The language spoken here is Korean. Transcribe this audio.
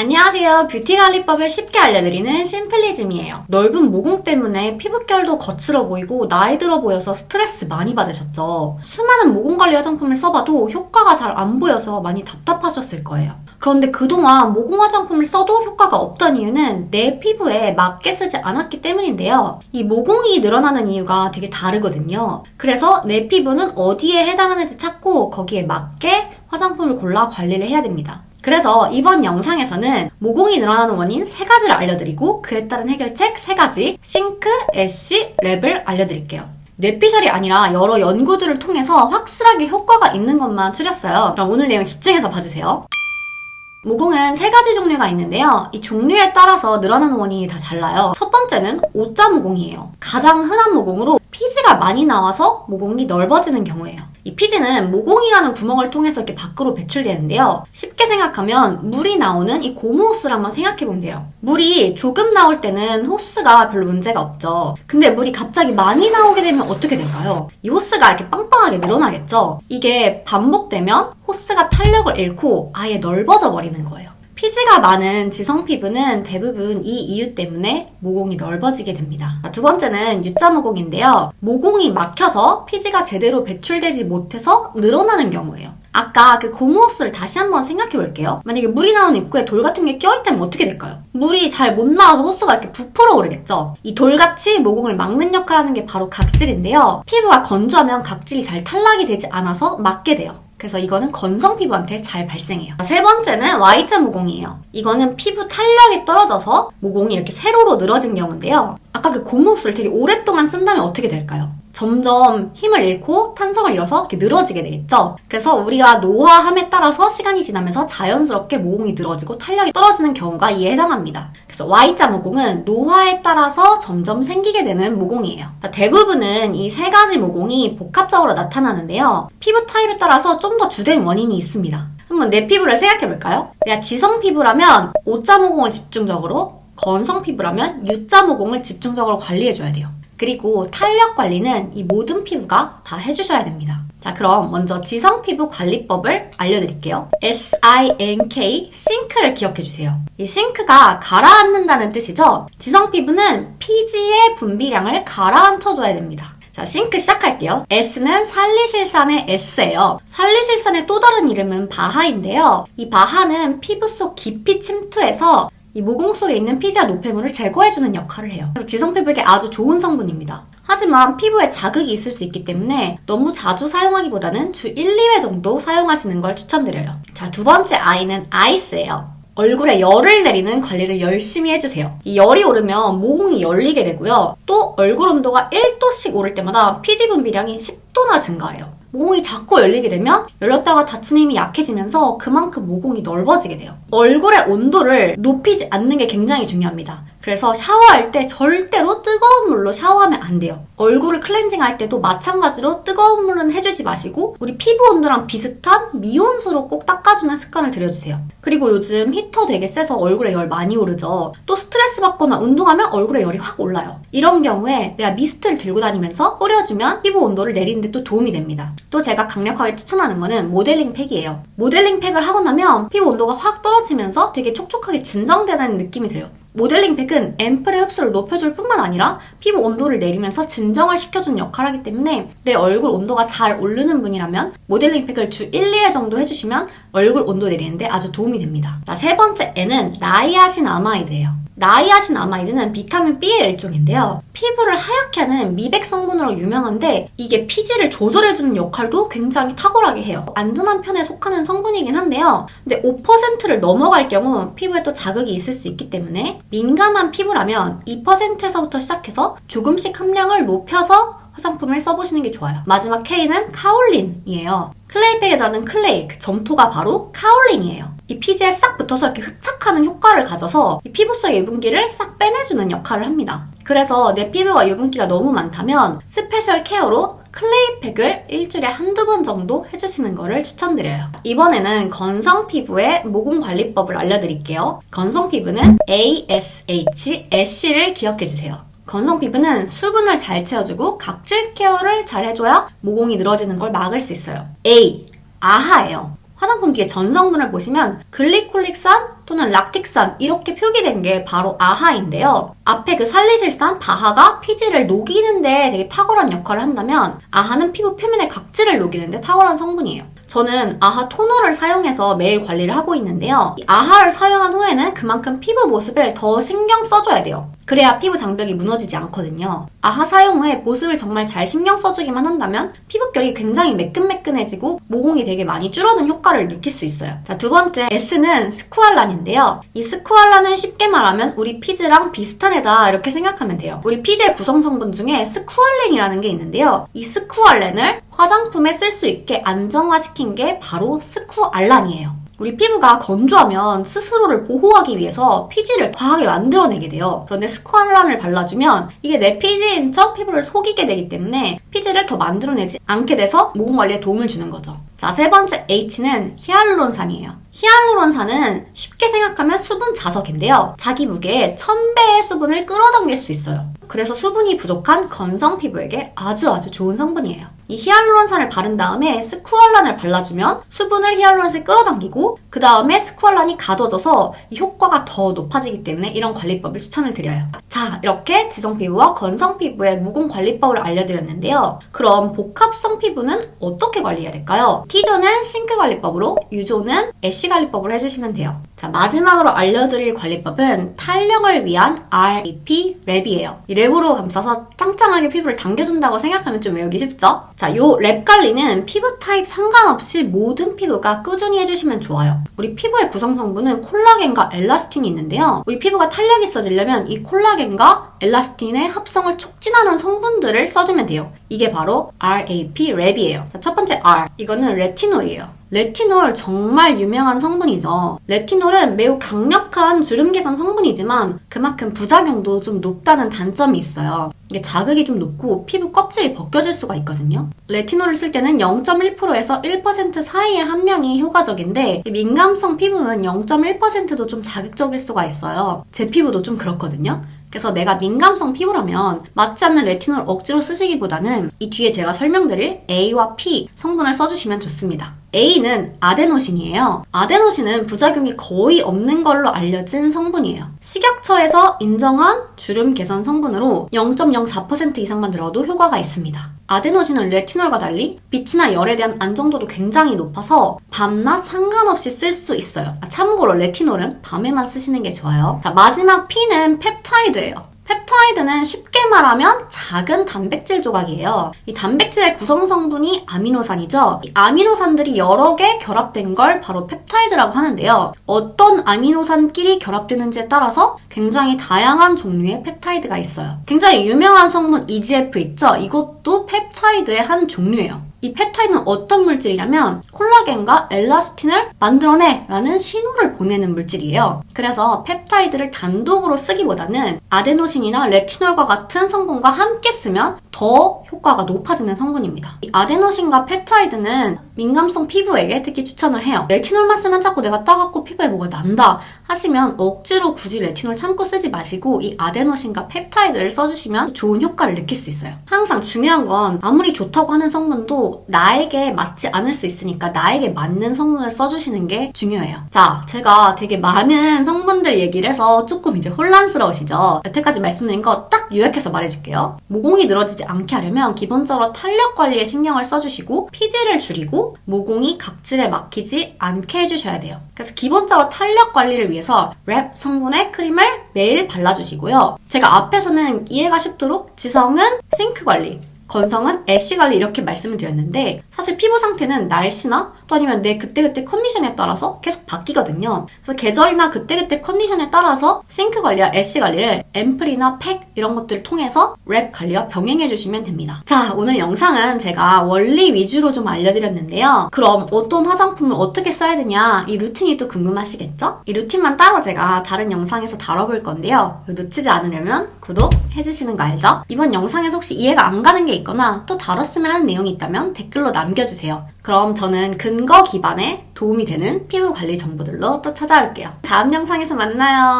안녕하세요. 뷰티 관리법을 쉽게 알려드리는 심플리즘이에요. 넓은 모공 때문에 피부결도 거칠어 보이고 나이 들어 보여서 스트레스 많이 받으셨죠? 수많은 모공 관리 화장품을 써봐도 효과가 잘 안 보여서 많이 답답하셨을 거예요. 그런데 그동안 모공 화장품을 써도 효과가 없던 이유는 내 피부에 맞게 쓰지 않았기 때문인데요. 이 모공이 늘어나는 이유가 되게 다르거든요. 그래서 내 피부는 어디에 해당하는지 찾고 거기에 맞게 화장품을 골라 관리를 해야 됩니다. 그래서 이번 영상에서는 모공이 늘어나는 원인 3가지를 알려드리고 그에 따른 해결책 3가지 싱크, 애쉬, 랩을 알려드릴게요. 뇌피셜이 아니라 여러 연구들을 통해서 확실하게 효과가 있는 것만 추렸어요. 그럼 오늘 내용 집중해서 봐주세요. 모공은 3가지 종류가 있는데요. 이 종류에 따라서 늘어나는 원인이 다 달라요. 첫 번째는 오자 모공이에요. 가장 흔한 모공으로 피지가 많이 나와서 모공이 넓어지는 경우예요. 이 피지는 모공이라는 구멍을 통해서 이렇게 밖으로 배출되는데요. 쉽게 생각하면 물이 나오는 이 고무 호스를 한번 생각해보면 돼요. 물이 조금 나올 때는 호스가 별로 문제가 없죠. 근데 물이 갑자기 많이 나오게 되면 어떻게 될까요? 이 호스가 이렇게 빵빵하게 늘어나겠죠? 이게 반복되면 호스가 탄력을 잃고 아예 넓어져 버리는 거예요. 피지가 많은 지성 피부는 대부분 이 이유 때문에 모공이 넓어지게 됩니다. 두 번째는 U자 모공인데요. 모공이 막혀서 피지가 제대로 배출되지 못해서 늘어나는 경우예요. 아까 그 고무 호스를 다시 한번 생각해 볼게요. 만약에 물이 나오는 입구에 돌 같은 게 껴있다면 어떻게 될까요? 물이 잘 못 나와서 호스가 이렇게 부풀어 오르겠죠? 이 돌같이 모공을 막는 역할을 하는 게 바로 각질인데요. 피부가 건조하면 각질이 잘 탈락이 되지 않아서 막게 돼요. 그래서 이거는 건성 피부한테 잘 발생해요. 3번째는 Y자 모공이에요. 이거는 피부 탄력이 떨어져서 모공이 이렇게 세로로 늘어진 경우인데요. 아까 그 고무 호스를 되게 오랫동안 쓴다면 어떻게 될까요? 점점 힘을 잃고 탄성을 잃어서 이렇게 늘어지게 되겠죠? 그래서 우리가 노화함에 따라서 시간이 지나면서 자연스럽게 모공이 늘어지고 탄력이 떨어지는 경우가 이에 해당합니다. 그래서 Y자 모공은 노화에 따라서 점점 생기게 되는 모공이에요. 대부분은 이 3가지 모공이 복합적으로 나타나는데요. 피부 타입에 따라서 좀 더 주된 원인이 있습니다. 한번 내 피부를 생각해볼까요? 내가 지성 피부라면 O자 모공을 집중적으로, 건성 피부라면 U자 모공을 집중적으로 관리해줘야 돼요. 그리고 탄력 관리는 이 모든 피부가 다 해주셔야 됩니다. 자, 그럼 먼저 지성 피부 관리법을 알려드릴게요. SINK, 싱크를 기억해주세요. 이 싱크가 가라앉는다는 뜻이죠? 지성 피부는 피지의 분비량을 가라앉혀줘야 됩니다. 자, 싱크 시작할게요. S는 살리실산의 S예요. 살리실산의 또 다른 이름은 바하인데요. 이 바하는 피부 속 깊이 침투해서 이 모공 속에 있는 피지와 노폐물을 제거해주는 역할을 해요. 그래서 지성 피부에게 아주 좋은 성분입니다. 하지만 피부에 자극이 있을 수 있기 때문에 너무 자주 사용하기보다는 주 1, 2회 정도 사용하시는 걸 추천드려요. 자, 두 번째 I는 아이스예요. 얼굴에 열을 내리는 관리를 열심히 해주세요. 이 열이 오르면 모공이 열리게 되고요. 또 얼굴 온도가 1도씩 오를 때마다 피지 분비량이 10도나 증가해요. 모공이 자꾸 열리게 되면 열렸다가 닫히는 힘이 약해지면서 그만큼 모공이 넓어지게 돼요. 얼굴의 온도를 높이지 않는 게 굉장히 중요합니다. 그래서 샤워할 때 절대로 뜨거운 물로 샤워하면 안 돼요. 얼굴을 클렌징할 때도 마찬가지로 뜨거운 물은 해주지 마시고 우리 피부 온도랑 비슷한 미온수로 꼭 닦아주는 습관을 들여주세요. 그리고 요즘 히터 되게 세서 얼굴에 열 많이 오르죠. 또 스트레스 받거나 운동하면 얼굴에 열이 확 올라요. 이런 경우에 내가 미스트를 들고 다니면서 뿌려주면 피부 온도를 내리는 데 또 도움이 됩니다. 또 제가 강력하게 추천하는 거는 모델링 팩이에요. 모델링 팩을 하고 나면 피부 온도가 확 떨어지면서 되게 촉촉하게 진정되는 느낌이 들어요. 모델링 팩은 앰플의 흡수를 높여줄 뿐만 아니라 피부 온도를 내리면서 진정을 시켜주는 역할을 하기 때문에 내 얼굴 온도가 잘 오르는 분이라면 모델링 팩을 주 1, 2회 정도 해주시면 얼굴 온도 내리는데 아주 도움이 됩니다. 자, 3번째 N은 나이아신아마이드예요. 나이아신아마이드는 비타민 B의 일종인데요. 피부를 하얗게 하는 미백 성분으로 유명한데 이게 피지를 조절해주는 역할도 굉장히 탁월하게 해요. 안전한 편에 속하는 성분이긴 한데요. 근데 5%를 넘어갈 경우 피부에 또 자극이 있을 수 있기 때문에 민감한 피부라면 2%에서부터 시작해서 조금씩 함량을 높여서 화장품을 써보시는 게 좋아요. 마지막 K는 카올린이에요. 클레이팩에 들어가는 클레이, 그 점토가 바로 카올린이에요. 이 피지에 싹 붙어서 이렇게 흡착하는 효과를 가져서 이 피부 속의 유분기를 싹 빼내주는 역할을 합니다. 그래서 내 피부가 유분기가 너무 많다면 스페셜 케어로 클레이팩을 일주일에 한두 번 정도 해주시는 거를 추천드려요. 이번에는 건성 피부의 모공 관리법을 알려드릴게요. 건성 피부는 ASH, 애쉬를 기억해주세요. 건성 피부는 수분을 잘 채워주고 각질 케어를 잘 해줘야 모공이 늘어지는 걸 막을 수 있어요. A, 아하예요. 화장품 뒤에 전성분을 보시면 글리콜릭산, 또는 락틱산 이렇게 표기된 게 바로 아하인데요. 앞에 그 살리실산 바하가 피지를 녹이는데 되게 탁월한 역할을 한다면 아하는 피부 표면의 각질을 녹이는데 탁월한 성분이에요. 저는 아하 토너를 사용해서 매일 관리를 하고 있는데요. 이 아하를 사용한 후에는 그만큼 피부 모습을 더 신경 써줘야 돼요. 그래야 피부 장벽이 무너지지 않거든요. 아하 사용 후에 모습을 정말 잘 신경 써주기만 한다면 피부결이 굉장히 매끈매끈해지고 모공이 되게 많이 줄어든 효과를 느낄 수 있어요. 자, 두 번째 S는 스쿠알란인데요. 이 스쿠알란은 쉽게 말하면 우리 피지랑 비슷한 애다 이렇게 생각하면 돼요. 우리 피지의 구성 성분 중에 스쿠알렌이라는 게 있는데요. 이 스쿠알렌을 화장품에 쓸 수 있게 안정화시킨 게 바로 스쿠알란이에요. 우리 피부가 건조하면 스스로를 보호하기 위해서 피지를 과하게 만들어내게 돼요. 그런데 스쿠알란을 발라주면 이게 내 피지인 척 피부를 속이게 되기 때문에 피지를 더 만들어내지 않게 돼서 모공 관리에 도움을 주는 거죠. 자, 세 번째 H는 히알루론산이에요. 히알루론산은 쉽게 생각하면 수분 자석인데요. 자기 무게의 1000배의 수분을 끌어당길 수 있어요. 그래서 수분이 부족한 건성 피부에게 아주 좋은 성분이에요. 이 히알루론산을 바른 다음에 스쿠알란을 발라주면 수분을 히알루론산에 끌어당기고 그 다음에 스쿠알란이 가둬져서 이 효과가 더 높아지기 때문에 이런 관리법을 추천을 드려요. 자, 이렇게 지성 피부와 건성 피부의 모공 관리법을 알려드렸는데요. 그럼 복합성 피부는 어떻게 관리해야 될까요? T조는 싱크 관리법으로, U조는 애쉬 관리법으로 해주시면 돼요. 자, 마지막으로 알려드릴 관리법은 탄력을 위한 RAP 랩이에요. 이 랩으로 감싸서 짱짱하게 피부를 당겨준다고 생각하면 좀 외우기 쉽죠? 자, 요 랩 관리는 피부 타입 상관없이 모든 피부가 꾸준히 해주시면 좋아요. 우리 피부의 구성 성분은 콜라겐과 엘라스틴이 있는데요. 우리 피부가 탄력이 있어지려면 이 콜라겐과 엘라스틴의 합성을 촉진하는 성분들을 써주면 돼요. 이게 바로 RAP 랩이에요. 자, 첫 번째 R. 이거는 레티놀이에요. 레티놀 정말 유명한 성분이죠. 레티놀은 매우 강력한 주름 개선 성분이지만 그만큼 부작용도 좀 높다는 단점이 있어요. 이게 자극이 좀 높고 피부 껍질이 벗겨질 수가 있거든요. 레티놀을 쓸 때는 0.1%에서 1% 사이의 함량이 효과적인데 민감성 피부는 0.1%도 좀 자극적일 수가 있어요. 제 피부도 좀 그렇거든요. 그래서 내가 민감성 피부라면 맞지 않는 레티놀 억지로 쓰시기보다는 이 뒤에 제가 설명드릴 A와 P 성분을 써주시면 좋습니다. A는 아데노신이에요. 아데노신은 부작용이 거의 없는 걸로 알려진 성분이에요. 식약처에서 인정한 주름 개선 성분으로 0.04% 이상만 들어도 효과가 있습니다. 아데노신은 레티놀과 달리 빛이나 열에 대한 안정도도 굉장히 높아서 밤낮 상관없이 쓸 수 있어요. 참고로 레티놀은 밤에만 쓰시는 게 좋아요. 자, 마지막 P는 펩타이드예요. 펩타이드는 쉽게 말하면 작은 단백질 조각이에요. 이 단백질의 구성 성분이 아미노산이죠. 이 아미노산들이 여러 개 결합된 걸 바로 펩타이드라고 하는데요. 어떤 아미노산끼리 결합되는지에 따라서 굉장히 다양한 종류의 펩타이드가 있어요. 굉장히 유명한 성분 EGF 있죠? 이것도 펩타이드의 한 종류예요. 이 펩타이드는 어떤 물질이냐면 콜라겐과 엘라스틴을 만들어내 라는 신호를 보내는 물질이에요. 그래서 펩타이드를 단독으로 쓰기보다는 아데노신이나 레티놀과 같은 성분과 함께 쓰면 더 효과가 높아지는 성분입니다. 이 아데노신과 펩타이드는 민감성 피부에게 특히 추천을 해요. 레티놀만 쓰면 자꾸 내가 따갑고 피부에 뭐가 난다 하시면 억지로 굳이 레티놀 참고 쓰지 마시고 이 아데노신과 펩타이드를 써주시면 좋은 효과를 느낄 수 있어요. 항상 중요한 건 아무리 좋다고 하는 성분도 나에게 맞지 않을 수 있으니까 나에게 맞는 성분을 써주시는 게 중요해요. 자, 제가 되게 많은 성분들 얘기를 해서 조금 이제 혼란스러우시죠? 여태까지 말씀드린 거 딱 요약해서 말해줄게요. 모공이 늘어지지 않게 하려면 기본적으로 탄력 관리에 신경을 써주시고 피지를 줄이고 모공이 각질에 막히지 않게 해주셔야 돼요. 그래서 기본적으로 탄력 관리를 위해서 랩 성분의 크림을 매일 발라주시고요. 제가 앞에서는 이해가 쉽도록 지성은 싱크 관리, 건성은 애쉬 관리 이렇게 말씀을 드렸는데 사실 피부 상태는 날씨나 또 아니면 내 그때그때 컨디션에 따라서 계속 바뀌거든요. 그래서 계절이나 그때그때 컨디션에 따라서 싱크 관리와 애쉬 관리를 앰플이나 팩 이런 것들을 통해서 랩 관리와 병행해 주시면 됩니다. 자, 오늘 영상은 제가 원리 위주로 좀 알려드렸는데요. 그럼 어떤 화장품을 어떻게 써야 되냐 이 루틴이 또 궁금하시겠죠? 이 루틴만 따로 제가 다른 영상에서 다뤄볼 건데요. 놓치지 않으려면 구독해주시는 거 알죠? 이번 영상에서 혹시 이해가 안 가는 게 있거나 또 다뤘으면 하는 내용이 있다면 댓글로 남겨주세요. 그럼 저는 근거 기반에 도움이 되는 피부 관리 정보들로 또 찾아올게요. 다음 영상에서 만나요.